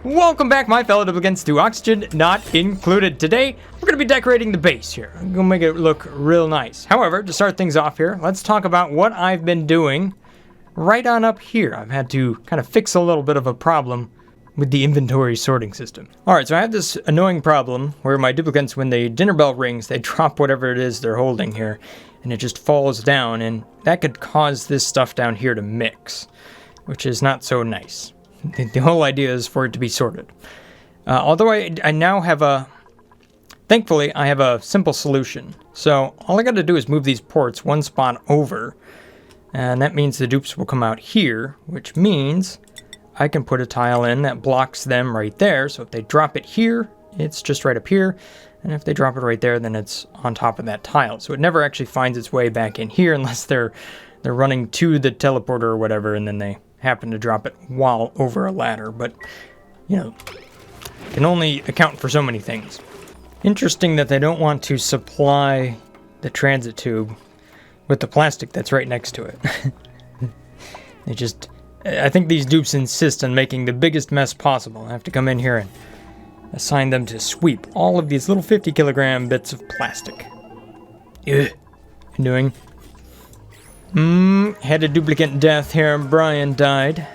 Welcome back, my fellow duplicants, to Oxygen Not Included. Today, we're going to be decorating the base here. I'm going to make it look real nice. However, to start things off here, let's talk about what I've been doing right on up here. I've had to kind of fix a little bit of a problem with the inventory sorting system. Alright, so I have this annoying problem where my duplicants, when the dinner bell rings, they drop whatever it is they're holding here, and it just falls down, and that could cause this stuff down here to mix, which is not so nice. The whole idea is for it to be sorted. Although I now have thankfully, I have a simple solution. So all I got to do is move these ports one spot over, and that means the dupes will come out here, which means I can put a tile in that blocks them right there. So if they drop it here, it's just right up here, and if they drop it right there, then it's on top of that tile. So it never actually finds its way back in here unless they're running to the teleporter or whatever, and then they happen to drop it while over a ladder, but you know, can only account for so many things. Interesting that they don't want to supply the transit tube with the plastic that's right next to it. I think these dupes insist on making the biggest mess possible. I have to come in here and assign them to sweep all of these little 50 kilogram bits of plastic. Ugh. Doing? Had a duplicate death here. Brian died.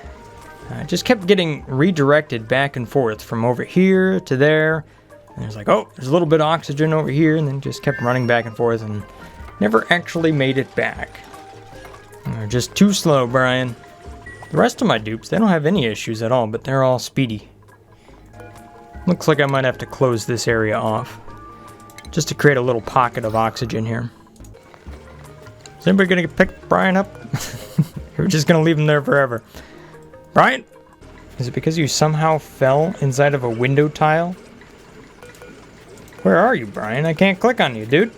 I just kept getting redirected back and forth from over here to there. And there's like, oh, there's a little bit of oxygen over here, and then just kept running back and forth and never actually made it back. They're just too slow, Brian. The rest of my dupes, they don't have any issues at all, but they're all speedy. Looks like I might have to close this area off, just to create a little pocket of oxygen here. Is anybody gonna pick Brian up? We're just gonna leave him there forever. Brian? Is it because you somehow fell inside of a window tile? Where are you, Brian? I can't click on you, dude.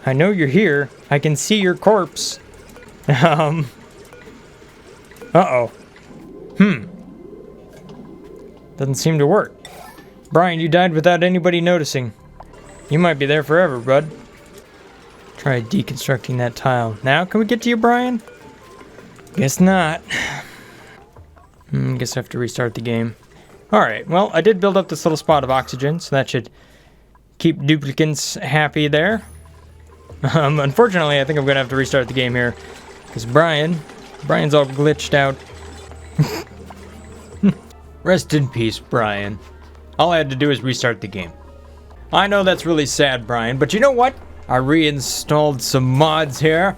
I know you're here. I can see your corpse. Uh-oh. Doesn't seem to work. Brian, you died without anybody noticing. You might be there forever, bud. Try deconstructing that tile. Now, can we get to you, Brian? Guess not. Guess I have to restart the game. Alright, well, I did build up this little spot of oxygen, so that should keep duplicants happy there. Unfortunately, I think I'm going to have to restart the game here, because Brian's all glitched out. Rest in peace, Brian. All I had to do is restart the game. I know that's really sad, Brian, but you know what? I reinstalled some mods here.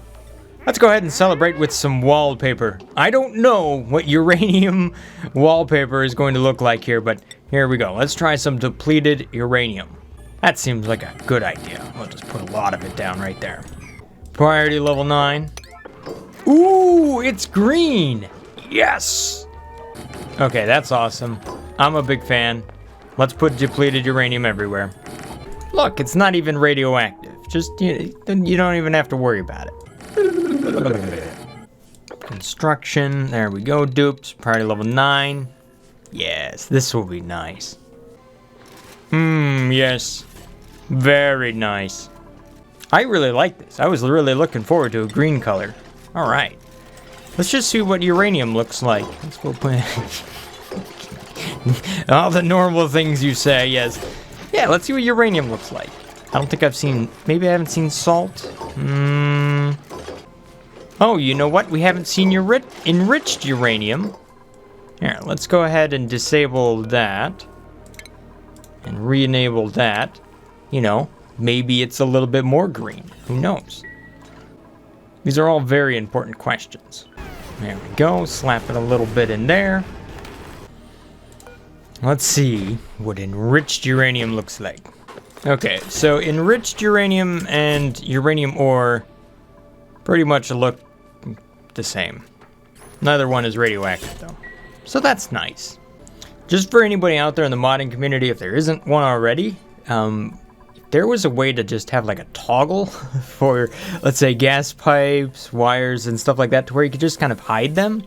Let's go ahead and celebrate with some wallpaper. I don't know what uranium wallpaper is going to look like here, but here we go. Let's try some depleted uranium. That seems like a good idea. I'll just put a lot of it down right there. Priority level 9. Ooh, it's green. Yes. Okay, that's awesome. I'm a big fan. Let's put depleted uranium everywhere. Look, it's not even radioactive. Just, you don't even have to worry about it. Construction, there we go, dupes, priority level 9. Yes, this will be nice. Yes. Very nice. I really like this. I was really looking forward to a green color. Alright. Let's just see what uranium looks like. Let's go put all the normal things you say, yes. Yeah, let's see what uranium looks like. I don't think I've seen... Maybe I haven't seen salt. Oh, you know what? We haven't seen your enriched uranium. Here, let's go ahead and disable that. And re-enable that. You know, maybe it's a little bit more green. Who knows? These are all very important questions. There we go. Slap it a little bit in there. Let's see what enriched uranium looks like. Okay, so enriched uranium and uranium ore pretty much look the same. Neither one is radioactive though. So that's nice. Just for anybody out there in the modding community, if there isn't one already, if there was a way to just have like a toggle for, let's say, gas pipes, wires, and stuff like that, to where you could just kind of hide them,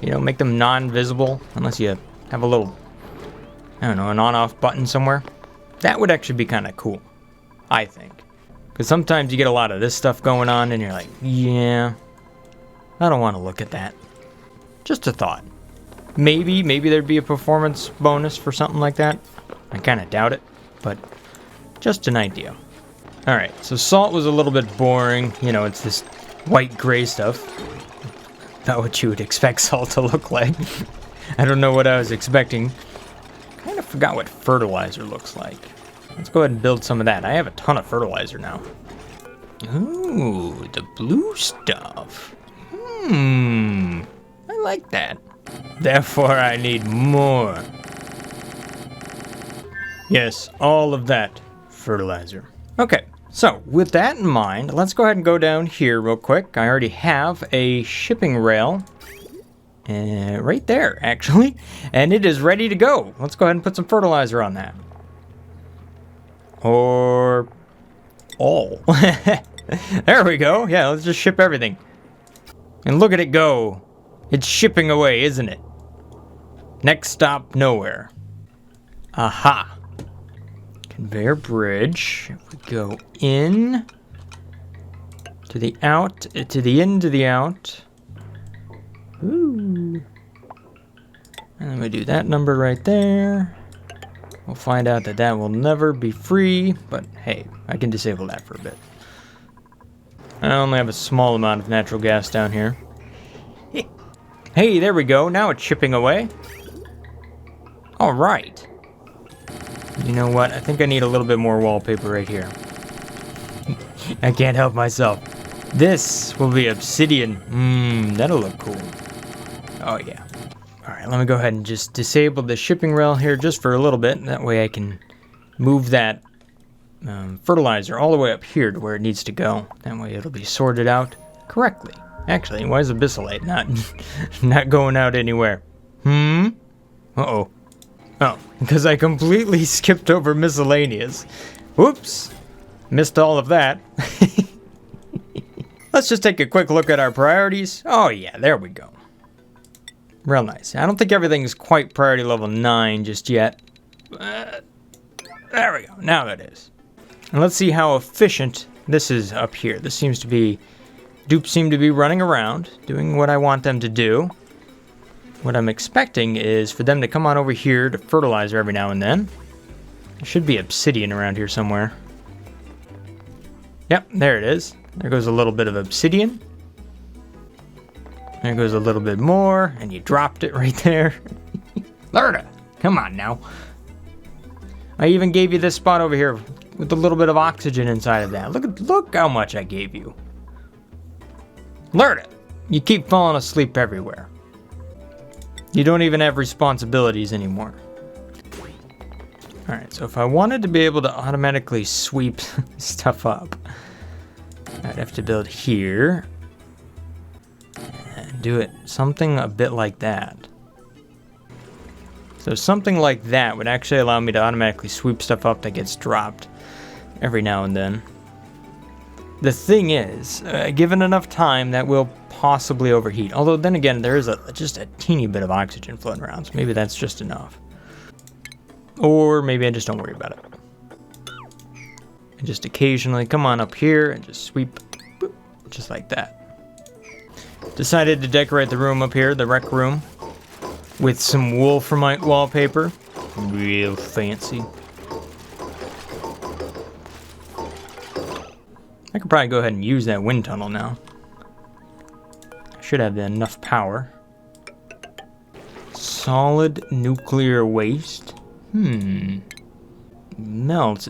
you know, make them non-visible, unless you have a little, I don't know, an on-off button somewhere. That would actually be kind of cool, I think. Because sometimes you get a lot of this stuff going on and you're like, yeah, I don't want to look at that. Just a thought. Maybe there'd be a performance bonus for something like that. I kind of doubt it, but just an idea. All right, so salt was a little bit boring. You know, it's this white gray stuff. Not what you would expect salt to look like. I don't know what I was expecting. Kind of forgot what fertilizer looks like. Let's go ahead and build some of that. I have a ton of fertilizer now. Ooh, the blue stuff. I like that. Therefore, I need more. Yes, all of that fertilizer. Okay, so with that in mind, let's go ahead and go down here real quick. I already have a shipping rail. Right there, actually. And it is ready to go. Let's go ahead and put some fertilizer on that. Or all. There we go. Yeah, let's just ship everything. And look at it go. It's shipping away, isn't it? Next stop, nowhere. Aha. Conveyor bridge. If we go in to the out, to the in, to the out. Ooh. And then we do that number right there. We'll find out that that will never be free, but hey, I can disable that for a bit. I only have a small amount of natural gas down here. Hey, there we go. Now it's shipping away. All right. You know what? I think I need a little bit more wallpaper right here. I can't help myself. This will be obsidian. That'll look cool. Oh, yeah. All right, let me go ahead and just disable the shipping rail here just for a little bit. That way I can move that fertilizer all the way up here to where it needs to go. That way it'll be sorted out correctly. Actually, why is abyssalite not going out anywhere? Uh-oh. Oh, because I completely skipped over miscellaneous. Whoops. Missed all of that. Let's just take a quick look at our priorities. Oh yeah, there we go. Real nice. I don't think everything's quite priority level 9 just yet. There we go. Now that is. And let's see how efficient this is up here. This seems to be... Dupes seem to be running around, doing what I want them to do. What I'm expecting is for them to come on over here to fertilizer every now and then. There should be obsidian around here somewhere. Yep, there it is. There goes a little bit of obsidian. There goes a little bit more, and you dropped it right there. Lerda, come on now. I even gave you this spot over here with a little bit of oxygen inside of that. Look how much I gave you. Lerda, you keep falling asleep everywhere. You don't even have responsibilities anymore. Alright, so if I wanted to be able to automatically sweep stuff up, I'd have to build here. And do it something a bit like that. So something like that would actually allow me to automatically sweep stuff up that gets dropped every now and then. The thing is, given enough time, that will possibly overheat. Although then again, there is just a teeny bit of oxygen floating around, so maybe that's just enough. Or maybe I just don't worry about it. And just occasionally come on up here and just sweep, boop, just like that. Decided to decorate the room up here, the rec room, with some wolframite wallpaper. Real fancy. I could probably go ahead and use that wind tunnel now. I should have enough power. Solid nuclear waste. Melts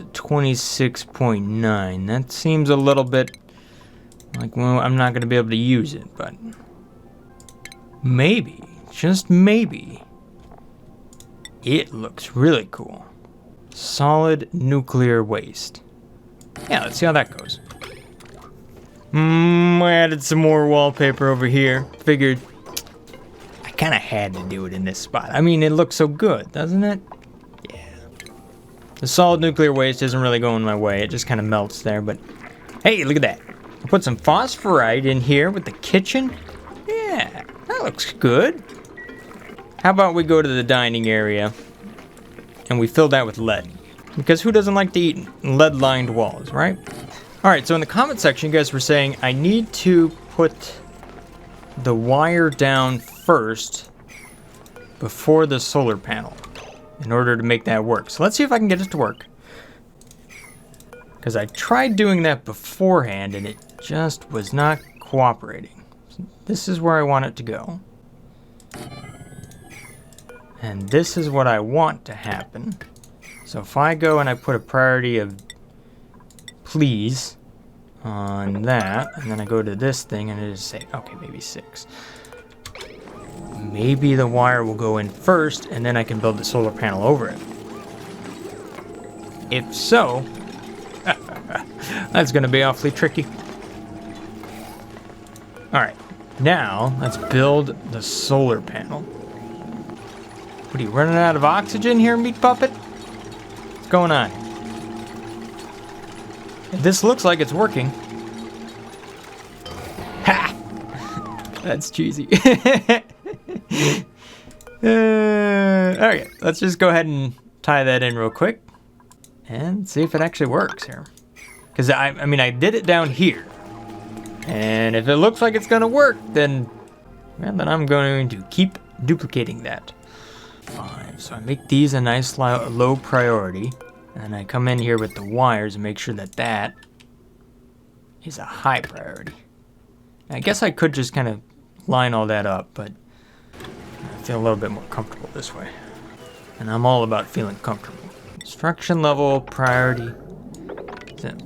at 26.9. That seems a little bit like, well, I'm not going to be able to use it, but maybe, just maybe, it looks really cool. Solid nuclear waste. Yeah, let's see how that goes. I added some more wallpaper over here. Figured I kind of had to do it in this spot. I mean, it looks so good, doesn't it? Yeah. The solid nuclear waste isn't really going my way. It just kind of melts there, but hey, look at that. I put some phosphorite in here with the kitchen. Yeah, that looks good. How about we go to the dining area and we fill that with lead? Because who doesn't like to eat lead-lined walls, right? Alright, so in the comment section, you guys were saying I need to put the wire down first before the solar panel in order to make that work. So let's see if I can get it to work. Because I tried doing that beforehand and it just was not cooperating. So this is where I want it to go. And this is what I want to happen. So if I go and I put a priority of please on that, and then I go to this thing and it just say, okay, maybe 6. Maybe the wire will go in first and then I can build the solar panel over it. If so, that's gonna be awfully tricky. All right, now let's build the solar panel. What are you, running out of oxygen here, meat puppet? What's going on? This looks like it's working. Ha! That's cheesy. Okay, let's just go ahead and tie that in real quick and see if it actually works here. Because I mean, I did it down here. And if it looks like it's gonna work, then, well, then I'm going to keep duplicating that. 5. So I make these a nice low priority, and I come in here with the wires and make sure that that is a high priority. I guess I could just kind of line all that up, but I feel a little bit more comfortable this way. And I'm all about feeling comfortable. Construction level priority.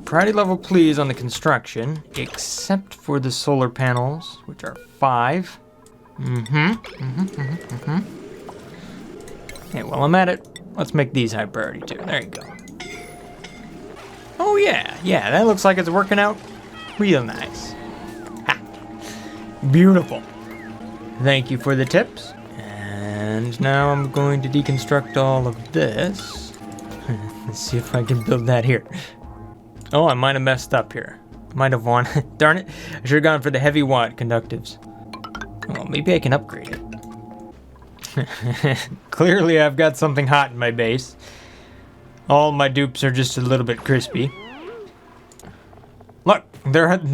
Priority level please on the construction, except for the solar panels, which are 5. Okay, while I'm at it, let's make these high priority too. There you go. Oh yeah, that looks like it's working out real nice. Ha. Beautiful. Thank you for the tips. And now I'm going to deconstruct all of this. Let's see if I can build that here. Oh, I might have messed up here. Might have won. Darn it. I should have gone for the heavy watt conductives. Well, maybe I can upgrade it. Clearly I've got something hot in my base. All my dupes are just a little bit crispy. Look, they're... There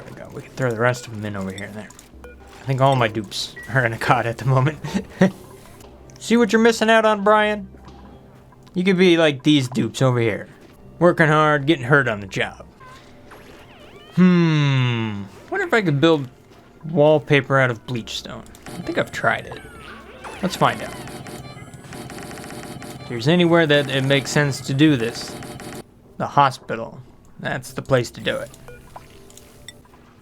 we go. We can throw the rest of them in over here and there. I think all my dupes are in a cot at the moment. See what you're missing out on, Brian? You could be like these dupes over here. Working hard, getting hurt on the job. Wonder if I could build wallpaper out of bleachstone. I think I've tried it. Let's find out. If there's anywhere that it makes sense to do this, the hospital. That's the place to do it.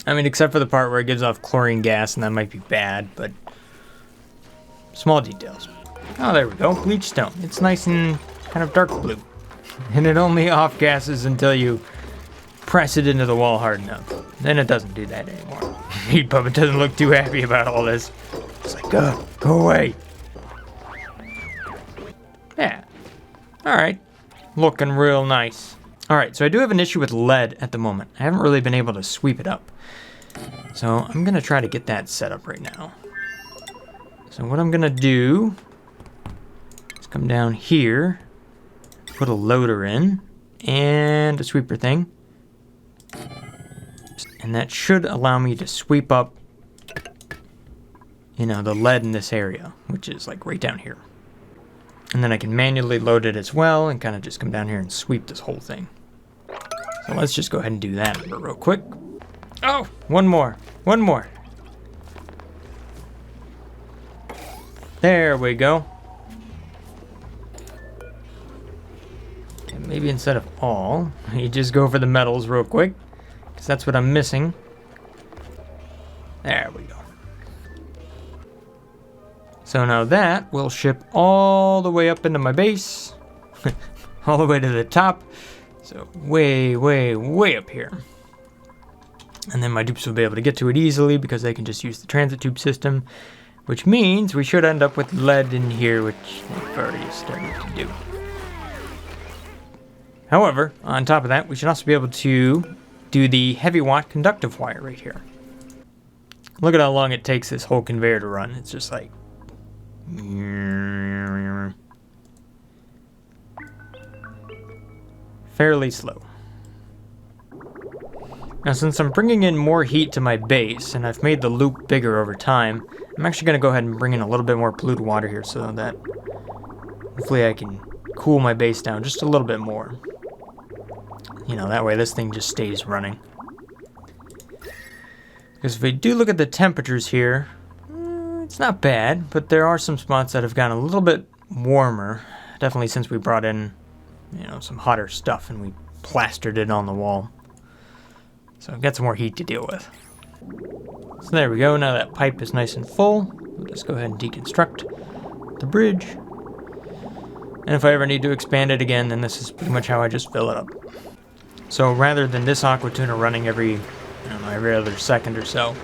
I mean, except for the part where it gives off chlorine gas, and that might be bad, but small details. Oh, there we go. Bleachstone. It's nice and kind of dark blue. And it only off-gasses until you press it into the wall hard enough. Then it doesn't do that anymore. Meat Puppet doesn't look too happy about all this. It's like, go away. Yeah. Alright. Looking real nice. Alright, so I do have an issue with lead at the moment. I haven't really been able to sweep it up. So I'm going to try to get that set up right now. So what I'm going to do is come down here, put a loader in, and a sweeper thing. And that should allow me to sweep up, you know, the lead in this area, which is like right down here. And then I can manually load it as well and kind of just come down here and sweep this whole thing. So let's just go ahead and do that real quick. Oh, one more. There we go. And maybe instead of all, you just go for the metals real quick, because that's what I'm missing. There we go. So now that will ship all the way up into my base, all the way to the top. So way up here. And then my dupes will be able to get to it easily because they can just use the transit tube system, which means we should end up with lead in here, which they've already started to do. However, on top of that, we should also be able to do the heavy watt conductive wire right here. Look at how long it takes this whole conveyor to run. It's just like... fairly slow. Now, since I'm bringing in more heat to my base, and I've made the loop bigger over time, I'm actually going to go ahead and bring in a little bit more polluted water here so that hopefully I can cool my base down just a little bit more. You know, that way this thing just stays running. Because if we do look at the temperatures here, it's not bad, but there are some spots that have gotten a little bit warmer. Definitely since we brought in, you know, some hotter stuff and we plastered it on the wall. So I've got some more heat to deal with. So there we go. Now that pipe is nice and full, we'll just go ahead and deconstruct the bridge. And if I ever need to expand it again, then this is pretty much how I just fill it up. So rather than this aqua tuna running every, I don't know, every other second or so,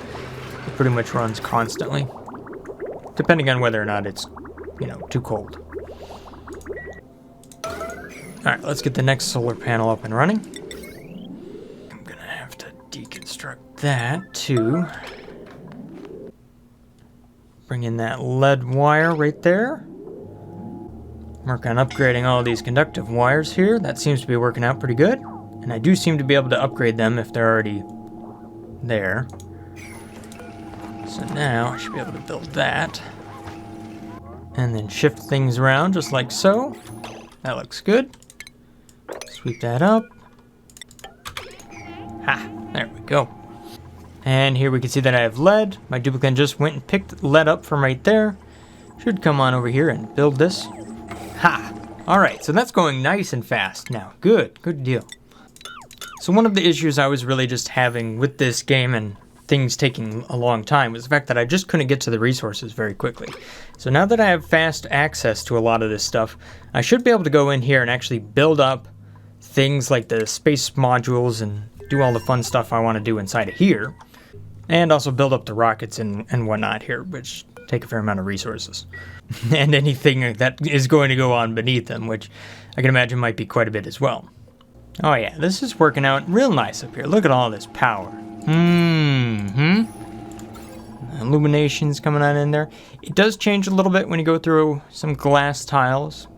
it pretty much runs constantly, depending on whether or not it's, you know, too cold. Alright, let's get the next solar panel up and running. I'm gonna have to deconstruct that too. Bring in that lead wire right there. Work on upgrading all these conductive wires here. That seems to be working out pretty good. And I do seem to be able to upgrade them if they're already there. So now I should be able to build that. And then shift things around just like so. That looks good. Sweep that up. Ha! There we go. And here we can see that I have lead. My duplicate just went and picked lead up from right there. Should come on over here and build this. Ha! Alright, so that's going nice and fast now. Good deal. So one of the issues I was really just having with this game and things taking a long time was the fact that I just couldn't get to the resources very quickly. So now that I have fast access to a lot of this stuff, I should be able to go in here and actually build up things like the space modules and do all the fun stuff I want to do inside of here. And also build up the rockets and whatnot here, which take a fair amount of resources. And anything that is going to go on beneath them, which I can imagine might be quite a bit as well. Oh yeah, this is working out real nice up here. Look at all this power. Illumination's coming on in there. It does change a little bit when you go through some glass tiles,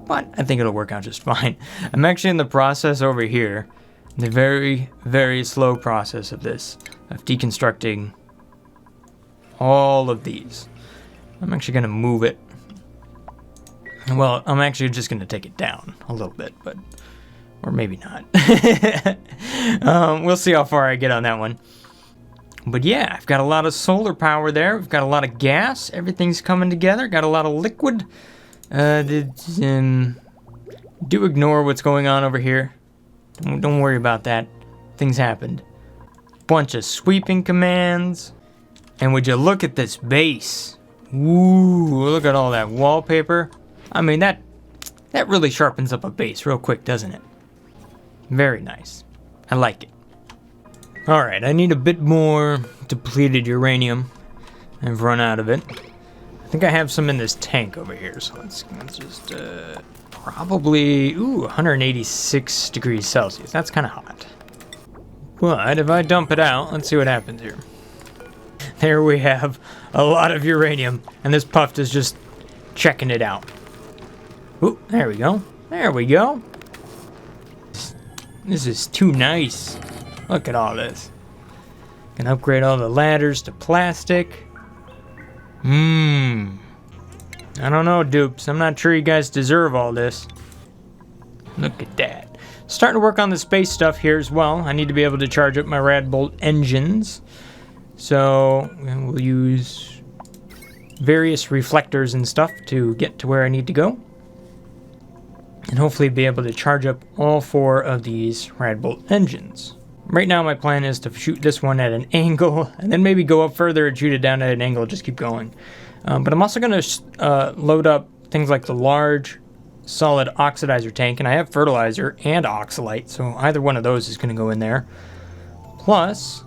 but I think it'll work out just fine. I'm actually in the process over here, the very, very slow process of this, of deconstructing all of these. I'm actually going to move it. Well, I'm actually just going to take it down a little bit, but or maybe not. We'll see how far I get on that one. But yeah, I've got a lot of solar power there. We've got a lot of gas. Everything's coming together. Got a lot of liquid. Do ignore what's going on over here. Don't worry about that. Things happened. Bunch of sweeping commands. And would you look at this base? Ooh, look at all that wallpaper. I mean, that really sharpens up a base real quick, doesn't it? Very nice. I like it. Alright, I need a bit more depleted uranium. I've run out of it. I think I have some in this tank over here, so let's just, probably, 186 degrees Celsius. That's kind of hot. But if I dump it out, let's see what happens here. There we have a lot of uranium, and this puff is just checking it out. Ooh, there we go. There we go. This is too nice. Look at all this. Can upgrade all the ladders to plastic. I don't know, dupes. I'm not sure you guys deserve all this. Look at that. Starting to work on the space stuff here as well. I need to be able to charge up my Radbolt engines. So we'll use various reflectors and stuff to get to where I need to go. And hopefully be able to charge up all 4 of these Radbolt engines. Right now my plan is to shoot this one at an angle, and then maybe go up further and shoot it down at an angle, just keep going. But I'm also going to load up things like the large solid oxidizer tank, and I have fertilizer and oxalite, so either one of those is going to go in there. Plus,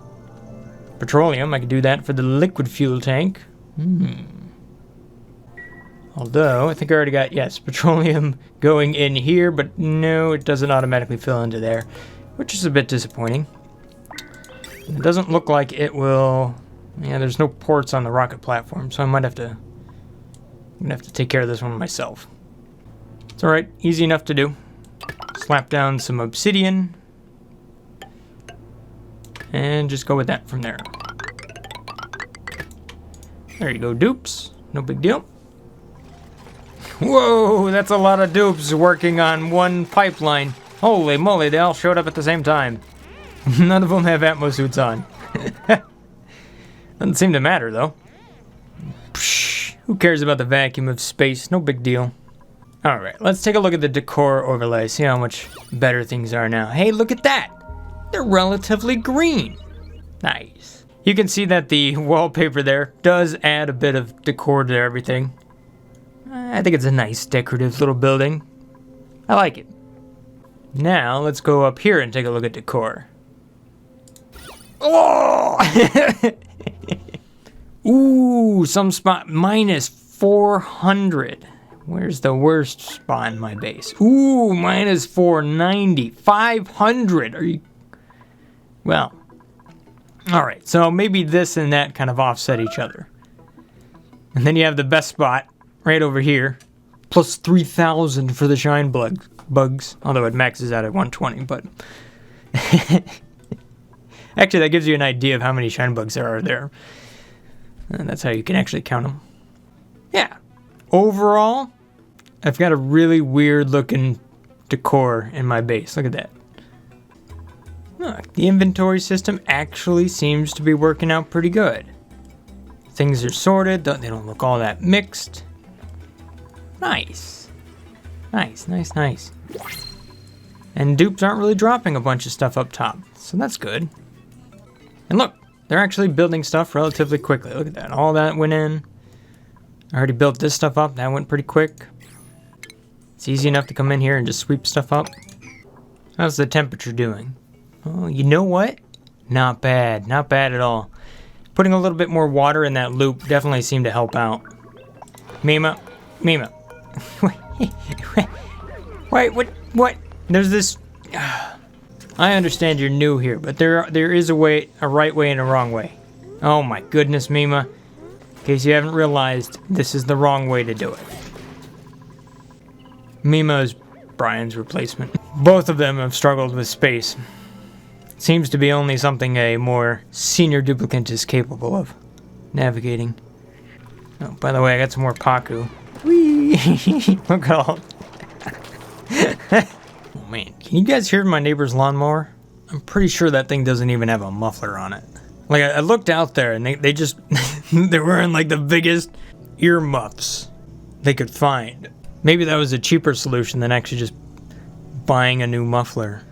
petroleum, I can do that for the liquid fuel tank. Although, I think I already got, yes, petroleum going in here, but no, it doesn't automatically fill into there, which is a bit disappointing. It doesn't look like it will, yeah, there's no ports on the rocket platform, so I might have to, I'm gonna have to take care of this one myself. It's alright, easy enough to do. Slap down some obsidian, and just go with that from there. There you go, dupes. No big deal. Whoa, that's a lot of dupes working on one pipeline. Holy moly, they all showed up at the same time. None of them have Atmo suits on. Doesn't seem to matter, though. Psh, who cares about the vacuum of space? No big deal. Alright, let's take a look at the Decor Overlay, see how much better things are now. Hey, look at that! They're relatively green. Nice. You can see that the wallpaper there does add a bit of decor to everything. I think it's a nice decorative little building. I like it. Now, let's go up here and take a look at decor. Oh! Ooh, some spot minus 400. Where's the worst spot in my base? Ooh, minus 490. 500. Are you... Well. Alright, so maybe this and that kind of offset each other. And then you have the best spot right over here. Plus 3,000 for the shine bugs. Although it maxes out at 120, but... Actually, that gives you an idea of how many shine bugs there are there. And that's how you can actually count them. Yeah. Overall, I've got a really weird looking decor in my base. Look at that. Look, the inventory system actually seems to be working out pretty good. Things are sorted. They don't look all that mixed. Nice. Nice, nice, nice. And dupes aren't really dropping a bunch of stuff up top. So that's good. And look, they're actually building stuff relatively quickly. Look at that. All that went in. I already built this stuff up. That went pretty quick. It's easy enough to come in here and just sweep stuff up. How's the temperature doing? Oh, you know what? Not bad. Not bad at all. Putting a little bit more water in that loop definitely seemed to help out. Mima. Mima. Wait, what? There's this... I understand you're new here, but there is a way, a right way and a wrong way. Oh my goodness, Mima. In case you haven't realized, this is the wrong way to do it. Mima is Brian's replacement. Both of them have struggled with space. Seems to be only something a more senior duplicant is capable of navigating. Oh, by the way, I got some more Paku. Whee! Look at all. Oh man, can you guys hear my neighbor's lawnmower? I'm pretty sure that thing doesn't even have a muffler on it. Like, I looked out there and they just, they're wearing like the biggest ear muffs they could find. Maybe that was a cheaper solution than actually just buying a new muffler.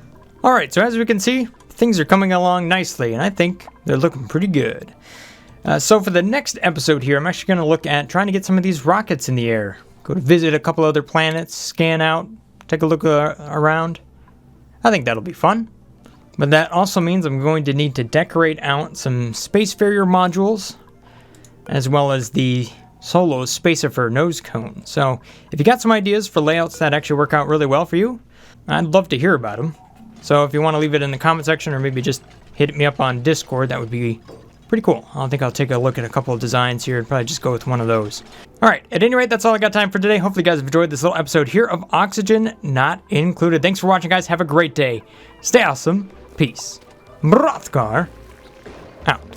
Alright, so as we can see, things are coming along nicely and I think they're looking pretty good. So for the next episode here, I'm actually going to look at trying to get some of these rockets in the air. Go to visit a couple other planets, scan out, take a look around. I think that'll be fun. But that also means I'm going to need to decorate out some Spacefarer modules, as well as the solo Spacifer nose cone. So if you got some ideas for layouts that actually work out really well for you, I'd love to hear about them. So if you want to leave it in the comment section or maybe just hit me up on Discord, that would be pretty cool. I think I'll take a look at a couple of designs here and probably just go with one of those. Alright, at any rate, that's all I got time for today. Hopefully you guys have enjoyed this little episode here of Oxygen Not Included. Thanks for watching, guys. Have a great day. Stay awesome. Peace. Brothgar out.